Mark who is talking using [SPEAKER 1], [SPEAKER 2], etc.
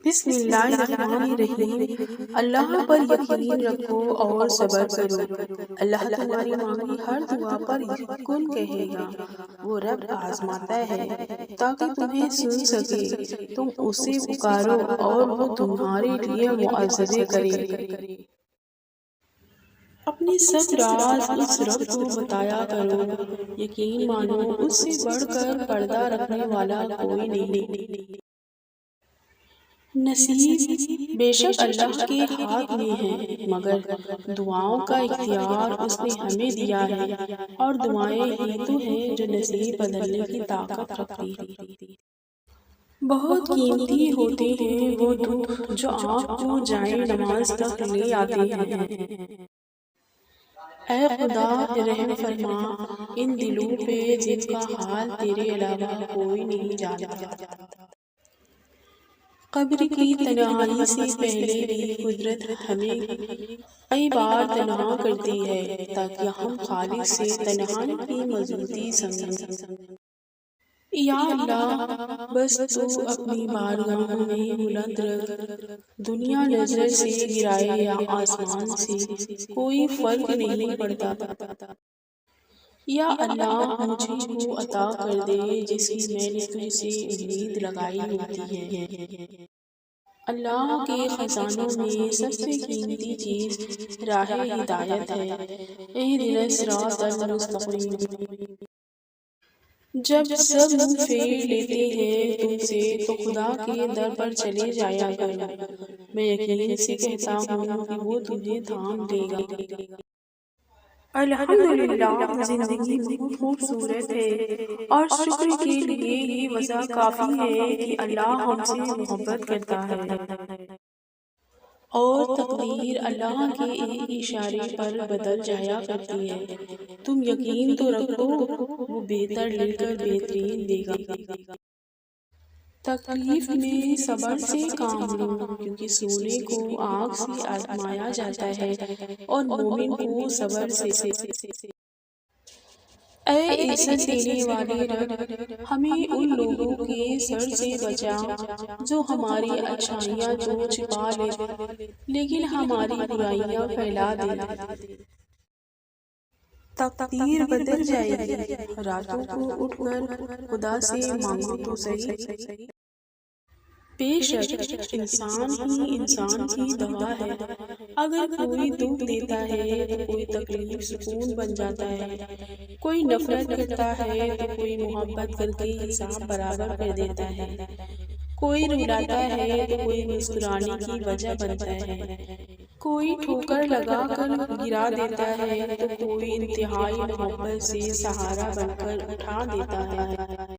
[SPEAKER 1] بسم اللہ الرحمن الرحیم۔ اللہ پر یقین رکھو اور صبر کرو۔ اللہ تمہاری مانگی ہر دعا پر کن کہے گا۔ وہ رب آزماتا ہے تاکہ تمہیں سن سکے۔ تم اسے پکارو اور وہ تمہارے لیے معاوضے کرے۔ اپنے سب راز اس رب کو بتایا کرو۔ یقین مانو اس سے بڑھ کر پردہ رکھنے والا کوئی نہیں۔ نصیب بے شک اللہ کے ہاتھ میں ہے، مگر دعاؤں کا اختیار اس نے ہمیں دیا ہے، اور دعائیں ہی تو ہیں جو نصیب بدلنے کی طاقت رکھتی ہیں۔ بہت قیمتی ہوتے ہیں وہ دکھ جو آنکھ کو جائے نماز تک لے آتے ہیں۔ اے خدا رحم فرما ان دلوں پہ جن کا حال تیرے علاوہ کوئی نہیں جانتا۔ قبر کی تنہائی سے پہلے بھی قدرت ہمیں کئی بار تنہا کرتی ہے تاکہ ہم خالق سے تنہائی کی مضبوطی سمجھیں۔ یا اللہ بس تو اپنی بارگاہ میں بلند رکھ، دنیا نظر سے گرائے یا آسمان سے کوئی فرق نہیں پڑتا۔ یا اللہ مجھے وہ عطا کر دے جس کی میں نے تجھ سے امید لگائی ہوتی ہے۔ اللہ کے خزانوں میں سب سے قیمتی چیز راہ ہدایت ہے۔ اہدنا الصراط المستقیم۔ جب سب منہ پھیر لیتے ہیں تم سے تو خدا کے در پر چلے جایا کرو۔ میں یقین سے کہتا ہوں کہ وہ تمہیں تھام لے گا۔ الحمدللہ زندگی بہت خوبصورت ہے، اور شکر کے لیے یہ وجہ کافی ہے کہ اللہ ہم سے محبت کرتا ہے، اور تقدیر اللہ کے ایک اشارے پر بدل جایا کرتی ہے۔ تم یقین تو رکھو وہ بہتر لے کر بہترین دے گا۔ تکلیف میں صبر سے کام لو، کیونکہ سونے کو آگ سے آزمایا جاتا ہے اور مومن کو صبر سے۔ اے عزت دینے والے رب ہمیں ان لوگوں کے سر سے بچا جو ہماری اچھائیاں تو چھپا لیتے لیکن ہماری برائیاں پھیلا دیتے۔ تقدیر بدل جائے گی، راتوں کو اٹھ کر خدا سے مانگو تو صحیح۔ بے شک انسان ہی انسان کی دوا ہے، اگر کوئی دکھ دیتا ہے تو کوئی تکلیف سکون بن جاتا ہے، کوئی نفرت کرتا ہے تو کوئی محبت کر کے حساب برابر کر دیتا ہے، کوئی رلاتا ہے تو کوئی مسکرانے کی وجہ بنتا ہے، کوئی ٹھوکر لگا کر گرا دیتا ہے تو کوئی انتہائی محبت سے سہارا بن کر اٹھا دیتا ہے۔